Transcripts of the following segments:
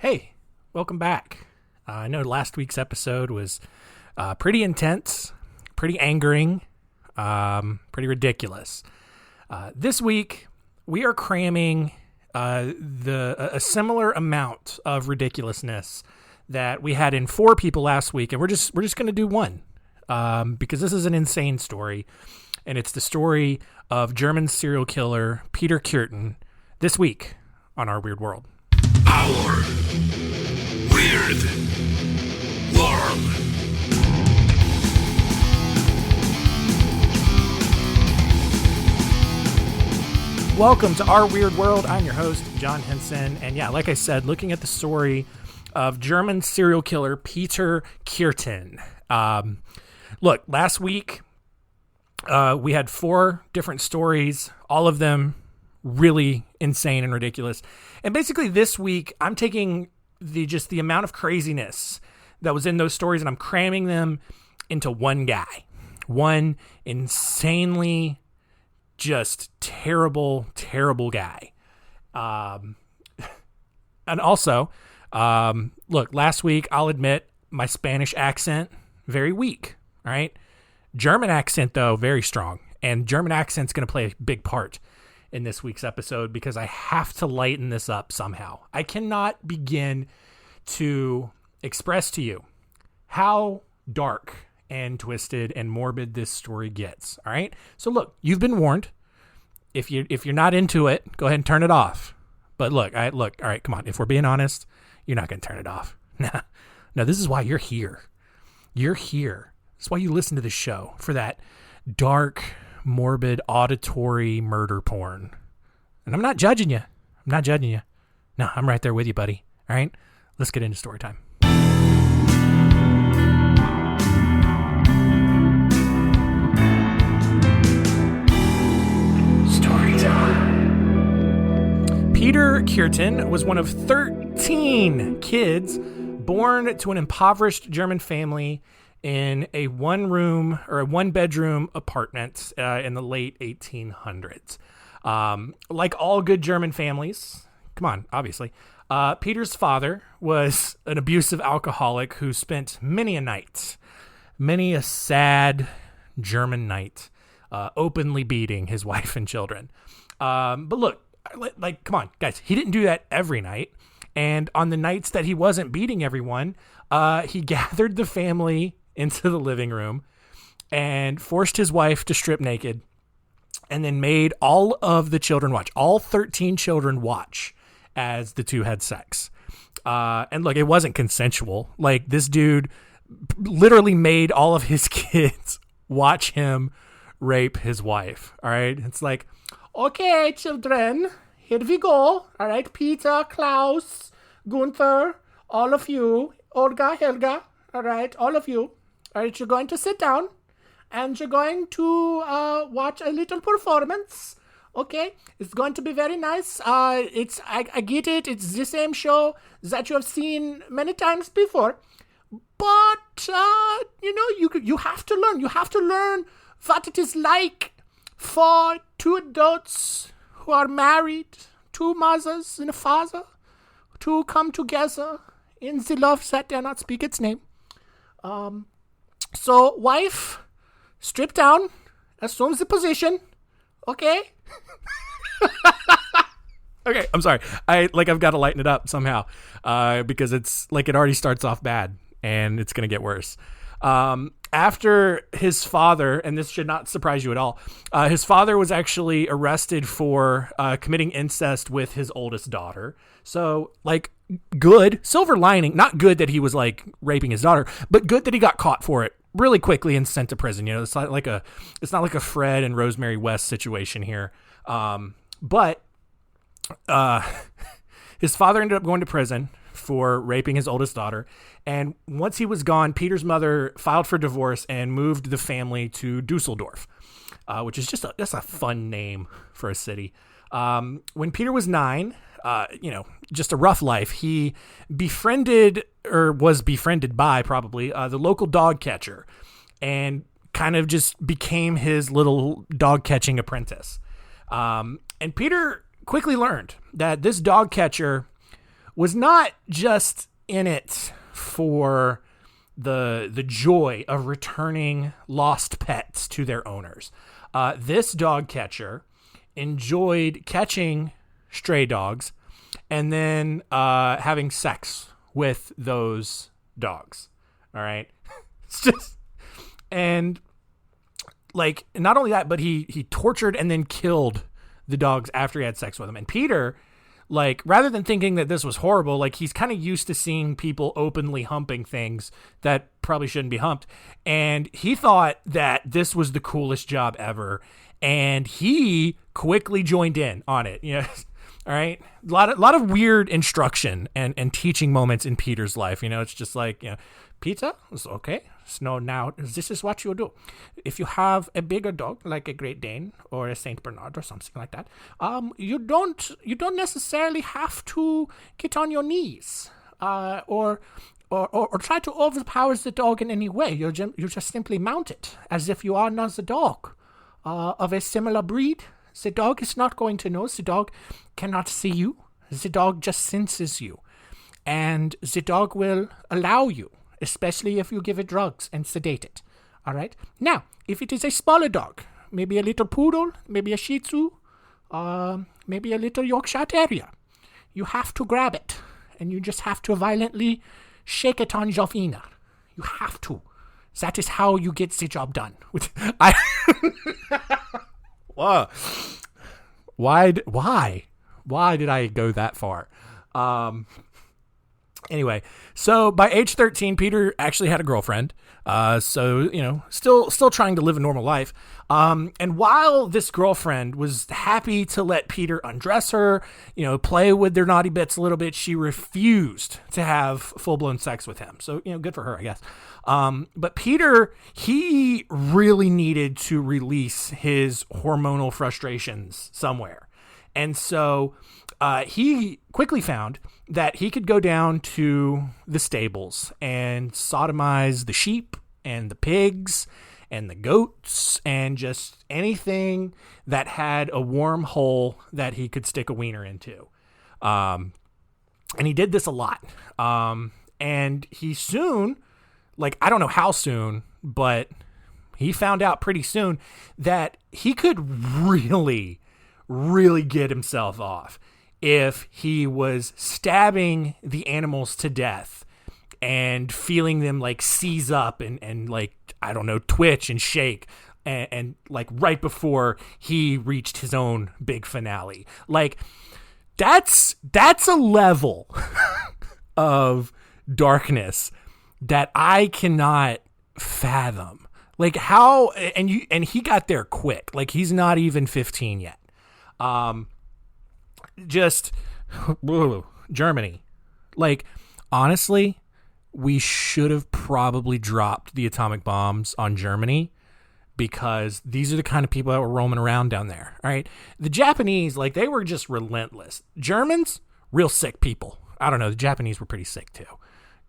Hey, welcome back. I know last week's episode was pretty intense, pretty angering, pretty ridiculous. This week, we are cramming a similar amount of ridiculousness that we had in 4 people last week, and we're just going to do one because this is an insane story, and it's the story of German serial killer Peter Kürten this week on Our Weird World. Our Weird World. Welcome to Our Weird World. I'm your host, John Henson. And yeah, like I said, looking at the story of German serial killer Peter Kürten. Look, last week we had 4 different stories, all of them really insane and ridiculous. And basically this week, I'm taking the amount of craziness that was in those stories and I'm cramming them into one guy. One insanely just terrible, terrible guy. And also, look, last week, I'll admit my Spanish accent, very weak, all right? German accent, though, very strong. And German accent's going to play a big part in this week's episode because I have to lighten this up somehow. I cannot begin to express to you how dark and twisted and morbid this story gets. All right. So look, you've been warned. If you're not into it, go ahead and turn it off. But look. All right, come on. If we're being honest, you're not going to turn it off. No, this is why you're here. You're here. That's why you listen to this show, for that dark, morbid, auditory murder porn. And I'm not judging you. No, I'm right there with you, buddy. All right. Let's get into story time. Peter Kürten was one of 13 kids born to an impoverished German family in a one-bedroom apartment in the late 1800s. Like all good German families, come on, obviously, Peter's father was an abusive alcoholic who spent many a sad German night openly beating his wife and children. But look, like, come on, guys, he didn't do that every night. And on the nights that he wasn't beating everyone, he gathered the family into the living room and forced his wife to strip naked and then made all of the children watch, all 13 children watch as the two had sex. And look, it wasn't consensual. Like, this dude literally made all of his kids watch him rape his wife. All right. It's like, okay, children, here we go. All right, Peter, Klaus, Gunther, all of you, Olga, Helga, all right, all of you. All right, you're going to sit down and you're going to watch a little performance. Okay, it's going to be very nice. I get it. It's the same show that you have seen many times before. But you have to learn. You have to learn what it is like for 2 adults who are married, 2 mothers and a father, to come together in the love that dare not speak its name. So, wife, strip down, assume the position, okay? Okay, I'm sorry. I've got to lighten it up somehow, because it's like it already starts off bad, and it's going to get worse. After his father, and this should not surprise you at all, his father was actually arrested for committing incest with his oldest daughter. So, like, good, silver lining, not good that he was, like, raping his daughter, but good that he got caught for it really quickly and sent to prison. You know, it's not like a Fred and Rosemary West situation here. But his father ended up going to prison for raping his oldest daughter. And once he was gone, Peter's mother filed for divorce and moved the family to Dusseldorf, which is that's a fun name for a city. When Peter was 9, just a rough life, he was befriended by probably the local dog catcher and kind of just became his little dog catching apprentice. And Peter quickly learned that this dog catcher was not just in it for the joy of returning lost pets to their owners. This dog catcher enjoyed catching stray dogs and then having sex with those dogs. All right. It's just, and like, not only that, but he tortured and then killed the dogs after he had sex with them. And Peter, like, rather than thinking that this was horrible, like, he's kind of used to seeing people openly humping things that probably shouldn't be humped. And he thought that this was the coolest job ever. And he quickly joined in on it. You know, all right. A lot of weird instruction and teaching moments in Peter's life. You know, it's just like, you know, Peter, it's okay. So now this is what you do. If you have a bigger dog like a Great Dane or a Saint Bernard or something like that, you don't necessarily have to get on your knees or try to overpower the dog in any way. You just simply mount it as if you are another dog of a similar breed. The dog is not going to know. The dog cannot see you. The dog just senses you, and the dog will allow you, especially if you give it drugs and sedate it. All right? Now, if it is a smaller dog, maybe a little poodle, maybe a Shih Tzu, maybe a little Yorkshire Terrier, you have to grab it, and you just have to violently shake it on your wiener. You have to. That is how you get the job done. Whoa. Why did I go that far? Anyway, so by age 13, Peter actually had a girlfriend. So, you know, still trying to live a normal life. And while this girlfriend was happy to let Peter undress her, you know, play with their naughty bits a little bit, she refused to have full-blown sex with him. So, you know, good for her, I guess. But Peter, he really needed to release his hormonal frustrations somewhere. And so he quickly found that he could go down to the stables and sodomize the sheep and the pigs and the goats and just anything that had a warm hole that he could stick a wiener into. And he did this a lot. And he soon, like, I don't know how soon, but he found out pretty soon that he could really get himself off if he was stabbing the animals to death and feeling them like seize up and like, I don't know, twitch and shake and like right before he reached his own big finale. Like, that's a level of darkness that I cannot fathom. Like, how, and he got there quick. Like, he's not even 15 yet. Just Germany. Like, honestly, we should have probably dropped the atomic bombs on Germany because these are the kind of people that were roaming around down there. All right. The Japanese, like, they were just relentless. Germans, real sick people. I don't know. The Japanese were pretty sick too.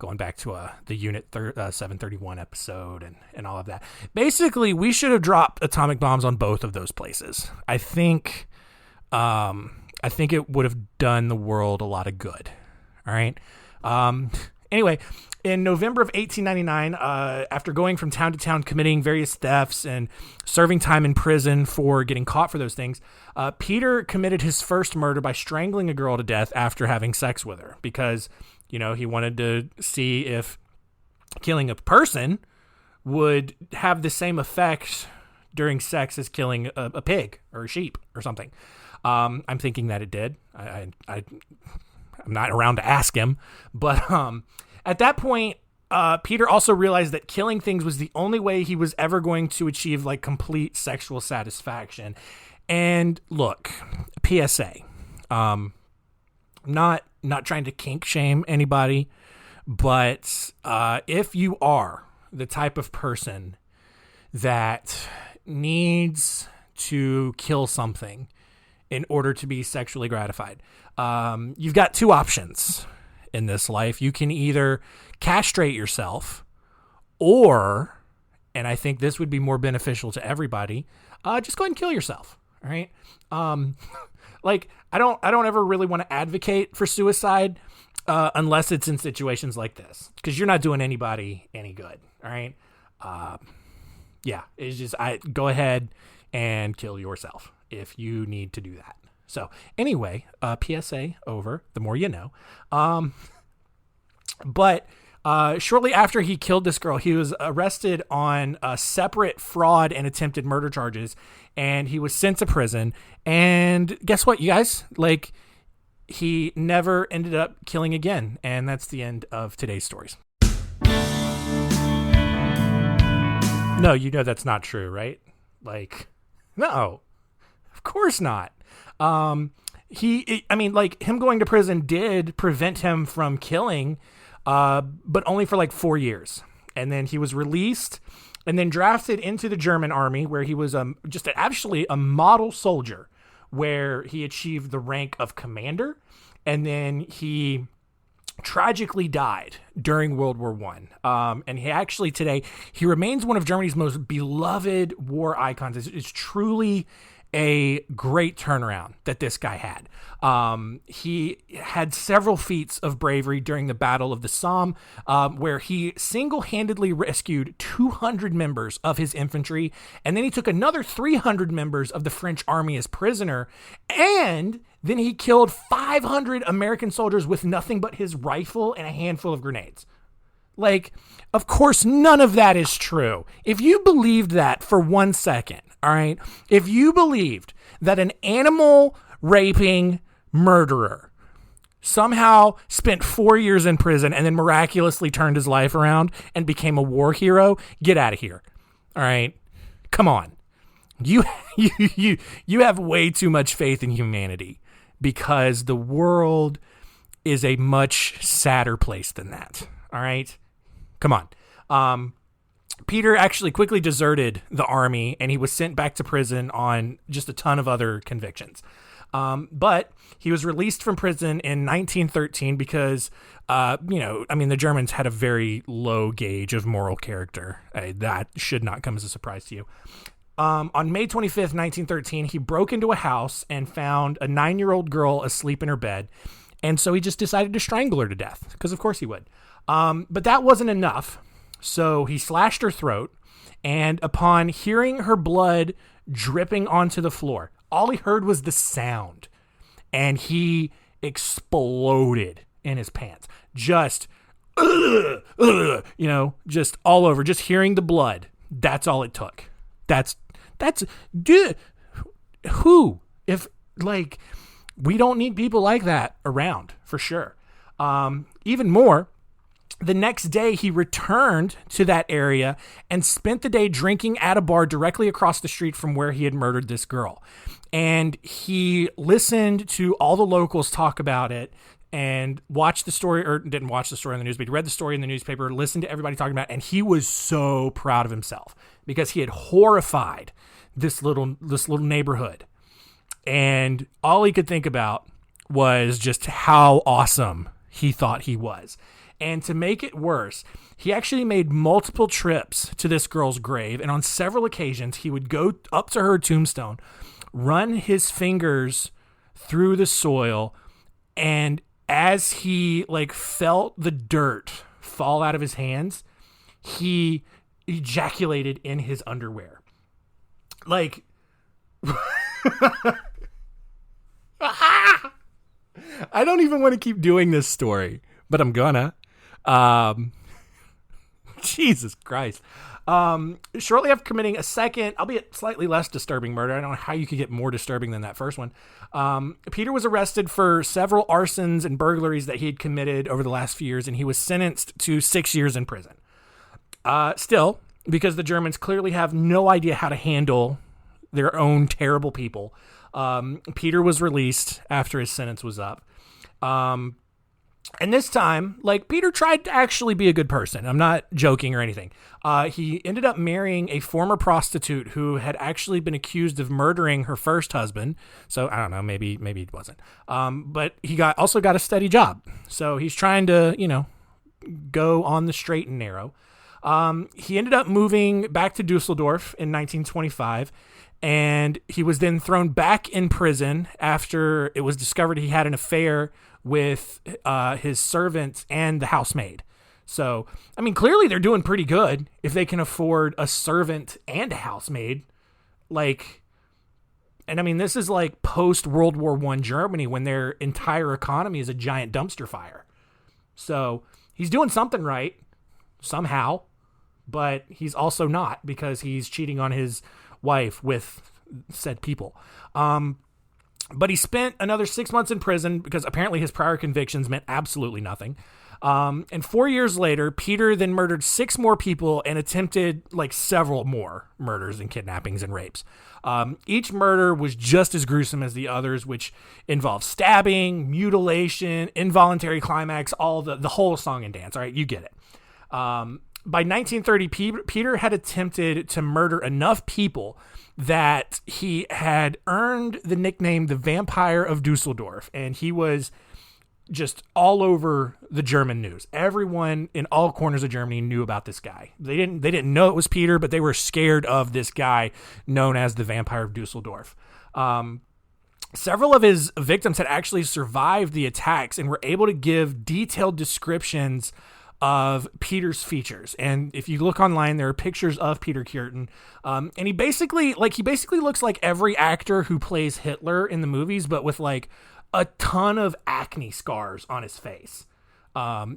Going back to the Unit 731 episode and all of that. Basically, we should have dropped atomic bombs on both of those places. I think it would have done the world a lot of good. All right. Anyway, in November of 1899, after going from town to town, committing various thefts and serving time in prison for getting caught for those things, Peter committed his first murder by strangling a girl to death after having sex with her because, you know, he wanted to see if killing a person would have the same effect during sex as killing a pig or a sheep or something. I'm thinking that it did. I'm not around to ask him, but at that point, Peter also realized that killing things was the only way he was ever going to achieve like complete sexual satisfaction. And look, PSA, not trying to kink shame anybody, but if you are the type of person that needs to kill something in order to be sexually gratified, you've got two options in this life. You can either castrate yourself or, and I think this would be more beneficial to everybody, just go ahead and kill yourself. All right. Like, I don't ever really want to advocate for suicide, unless it's in situations like this, because you're not doing anybody any good. All right. Yeah, it's just, go ahead and kill yourself if you need to do that. So anyway, PSA over, the more you know. But shortly after he killed this girl, he was arrested on separate fraud and attempted murder charges, and he was sent to prison. And guess what, you guys? Like, he never ended up killing again. And that's the end of today's stories. No, you know that's not true, right? Like, no, of course not. Him going to prison did prevent him from killing, but only for like 4 years. And then he was released and then drafted into the German army, where he was actually a model soldier, where he achieved the rank of commander. And then he tragically died during World War I. And he remains one of Germany's most beloved war icons. It's truly a great turnaround that this guy had. He had several feats of bravery during the Battle of the Somme, where he single-handedly rescued 200 members of his infantry, and then he took another 300 members of the French army as prisoner, and then he killed 500 American soldiers with nothing but his rifle and a handful of grenades. Like, of course, none of that is true. If you believed that for 1 second, all right, if you believed that an animal raping murderer somehow spent 4 years in prison and then miraculously turned his life around and became a war hero, get out of here. All right, come on. You have way too much faith in humanity, because the world is a much sadder place than that. All right, come on. Peter actually quickly deserted the army, and he was sent back to prison on just a ton of other convictions. But he was released from prison in 1913 because, the Germans had a very low gauge of moral character. That should not come as a surprise to you. On May 25th, 1913, he broke into a house and found a 9-year-old girl asleep in her bed. And so he just decided to strangle her to death, because of course he would. But that wasn't enough. So he slashed her throat, and upon hearing her blood dripping onto the floor, all he heard was the sound, and he exploded in his pants. Just all over, just hearing the blood. That's all it took. We don't need people like that around, for sure. Even more, the next day he returned to that area and spent the day drinking at a bar directly across the street from where he had murdered this girl. And he listened to all the locals talk about it and watched the story, or didn't watch the story in the newspaper, read the story in the newspaper, listened to everybody talking about it, and he was so proud of himself because he had horrified this little neighborhood. And all he could think about was just how awesome he thought he was. And to make it worse, he actually made multiple trips to this girl's grave. And on several occasions, he would go up to her tombstone, run his fingers through the soil. And as he felt the dirt fall out of his hands, he ejaculated in his underwear. I don't even want to keep doing this story, but I'm gonna. Jesus Christ. Shortly after committing a second, albeit slightly less disturbing murder, I don't know how you could get more disturbing than that first one. Peter was arrested for several arsons and burglaries that he had committed over the last few years, and he was sentenced to 6 years in prison. Still, because the Germans clearly have no idea how to handle their own terrible people, Peter was released after his sentence was up. And this time, Peter tried to actually be a good person. I'm not joking or anything. He ended up marrying a former prostitute who had actually been accused of murdering her first husband. So I don't know, maybe it wasn't. But he also got a steady job. So he's trying to, go on the straight and narrow. He ended up moving back to Dusseldorf in 1925. And he was then thrown back in prison after it was discovered he had an affair with his servant and the housemaid. So, I mean, clearly they're doing pretty good if they can afford a servant and a housemaid. Like, and I mean, this is like post World War I Germany when their entire economy is a giant dumpster fire. So he's doing something right somehow, but he's also not, because he's cheating on his wife with said people. But he spent another 6 months in prison because apparently his prior convictions meant absolutely nothing. And 4 years later, Peter then murdered 6 more people and attempted like several more murders and kidnappings and rapes. Each murder was just as gruesome as the others, which involved stabbing, mutilation, involuntary climax, all the whole song and dance. All right, you get it. By 1930, Peter had attempted to murder enough people that he had earned the nickname the Vampire of Dusseldorf, and he was just all over the German news. Everyone in all corners of Germany knew about this guy. They didn't know it was Peter, but they were scared of this guy known as the Vampire of Dusseldorf. Several of his victims had actually survived the attacks and were able to give detailed descriptions of Peter's features. And if you look online, there are pictures of Peter Kürten. And he basically looks like every actor who plays Hitler in the movies, but with like a ton of acne scars on his face.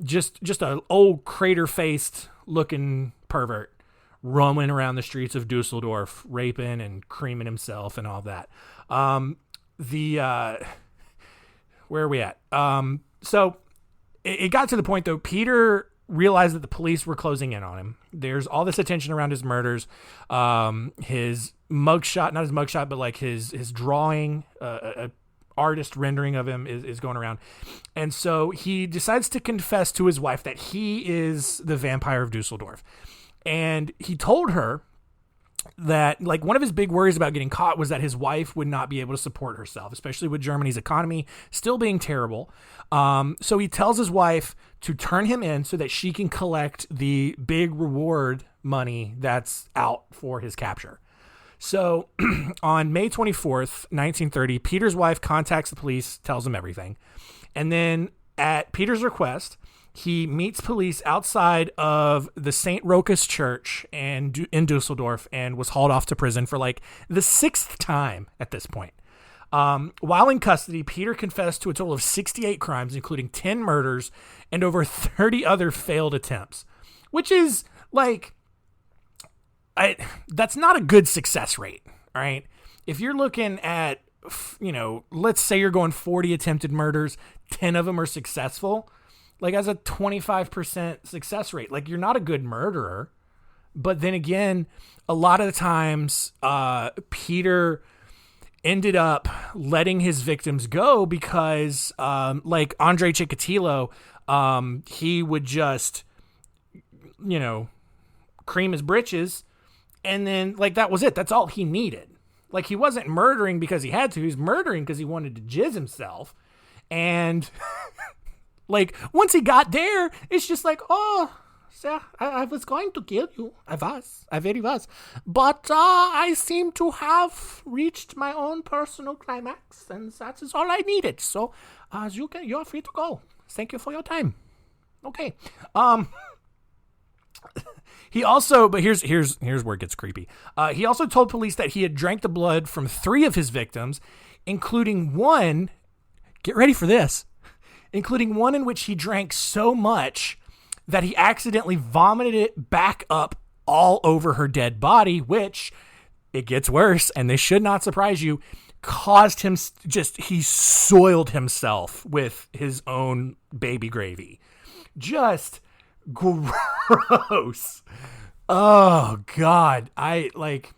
Just an old crater-faced looking pervert roaming around the streets of Dusseldorf, raping and creaming himself and all that. Where are we at? So it got to the point though, Peter realized that the police were closing in on him. There's all this attention around his murders. His mugshot, not his mugshot, but like his drawing, artist rendering of him is going around. And so he decides to confess to his wife that he is the Vampire of Dusseldorf. And he told her that like one of his big worries about getting caught was that his wife would not be able to support herself, especially with Germany's economy still being terrible. So he tells his wife to turn him in so that she can collect the big reward money that's out for his capture. So on May 24th, 1930, Peter's wife contacts the police, tells them everything. And then at Peter's request, he meets police outside of the St. Rochus Church in Dusseldorf and was hauled off to prison for like the 6th time at this point. While in custody, Peter confessed to a total of 68 crimes, including 10 murders and over 30 other failed attempts, which is like, that's not a good success rate. All right. If you're looking at, let's say you're going 40 attempted murders, 10 of them are successful. Like as a 25% success rate, like you're not a good murderer. But then again, a lot of the times, Peter ended up letting his victims go because, like Andre Chikatilo, he would just, cream his britches. And then like, that was it. That's all he needed. Like he wasn't murdering because he had to. He was murdering because he wanted to jizz himself. And like once he got there, it's just like, oh, sir, I was going to kill you. I very was. But I seem to have reached my own personal climax, and that is all I needed. So you're free to go. Thank you for your time. Okay. He also, but here's where it gets creepy. He also told police that he had drank the blood from 3 of his victims, including one, get ready for this, including one in which he drank so much that he accidentally vomited it back up all over her dead body, which, it gets worse, and this should not surprise you, caused him he soiled himself with his own baby gravy. Just gross. Oh God. I like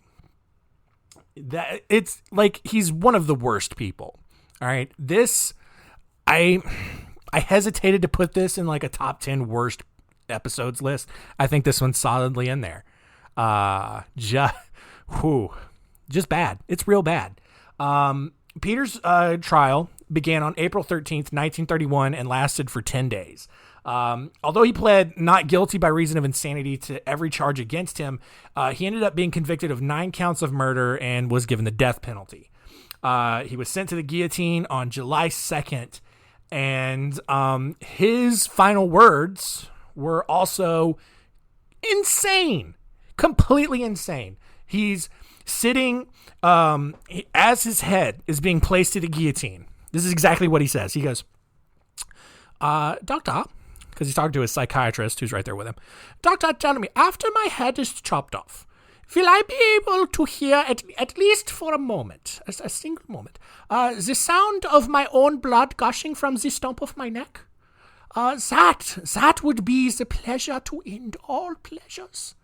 that. It's like, he's one of the worst people. All right. This, I hesitated to put this in like a top 10 worst episodes list. I think this one's solidly in there. Just bad. It's real bad. Peter's trial began on April 13th, 1931 and lasted for 10 days. Although he pled not guilty by reason of insanity to every charge against him, he ended up being convicted of 9 counts of murder and was given the death penalty. He was sent to the guillotine on July 2nd, and his final words were also insane, completely insane. He's sitting as his head is being placed to the guillotine. This is exactly what he says. He goes, doctor, because he's talking to his psychiatrist who's right there with him. Doctor, tell me, after my head is chopped off, will I be able to hear, at least for a moment, a single moment, the sound of my own blood gushing from the stump of my neck? That would be the pleasure to end all pleasures.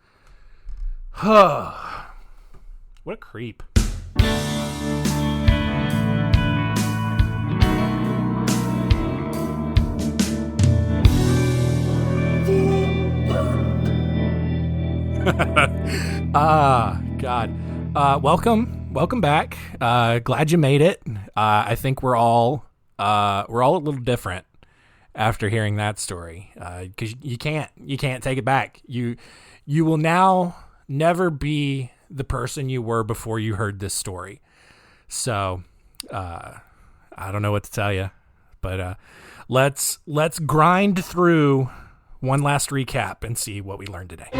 What a creep. God. Welcome back. Glad you made it. I think we're all a little different after hearing that story, because you can't take it back. You will now never be the person you were before you heard this story. So I don't know what to tell you, but let's grind through one last recap and see what we learned today.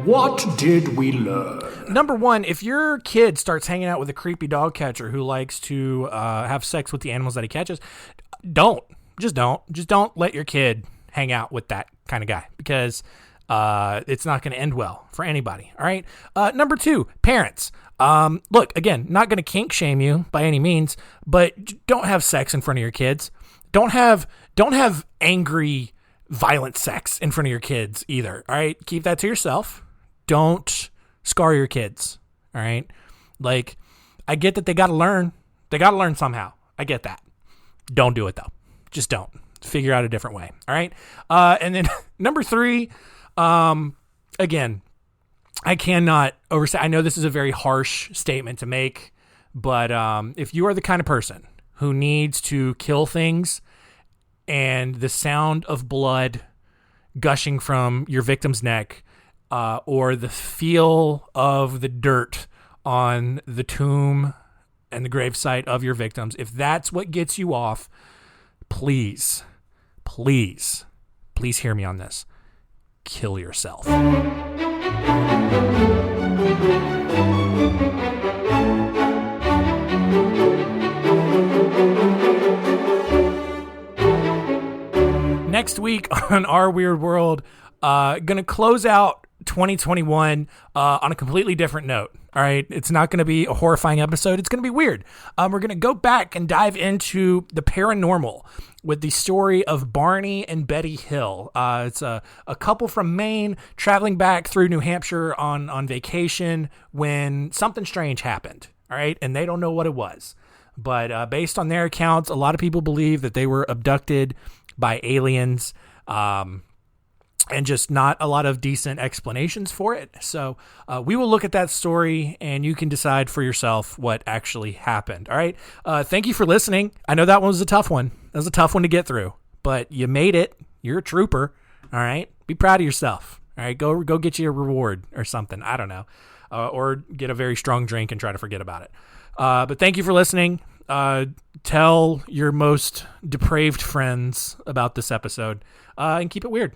What did we learn? Number 1, if your kid starts hanging out with a creepy dog catcher who likes to have sex with the animals that he catches, just don't let your kid hang out with that kind of guy, because it's not going to end well for anybody. All right. Number 2, parents. Look, again, not going to kink shame you by any means, but don't have sex in front of your kids. Don't have angry, violent sex in front of your kids either. All right. Keep that to yourself. Don't scar your kids. All right. Like, I get that they got to learn. They got to learn somehow. I get that. Don't do it though. Just don't. Figure out a different way. All right. And then number 3, again, I cannot overstate. I know this is a very harsh statement to make, but if you are the kind of person who needs to kill things and the sound of blood gushing from your victim's neck, or the feel of the dirt on the tomb and the gravesite of your victims, if that's what gets you off, please hear me on this. Kill yourself. Next week on Our Weird World, gonna close out 2021 on a completely different note. All right, it's not going to be a horrifying episode. It's going to be weird. We're going to go back and dive into the paranormal with the story of Barney and Betty Hill. It's a couple from Maine traveling back through New Hampshire on vacation when something strange happened. All right, and they don't know what it was. But based on their accounts, a lot of people believe that they were abducted by aliens. And just not a lot of decent explanations for it. So we will look at that story and you can decide for yourself what actually happened. All right. Thank you for listening. I know that one was a tough one. That was a tough one to get through, but you made it. You're a trooper. All right. Be proud of yourself. All right. Go get you a reward or something. I don't know. Or get a very strong drink and try to forget about it. But thank you for listening. Tell your most depraved friends about this episode and keep it weird.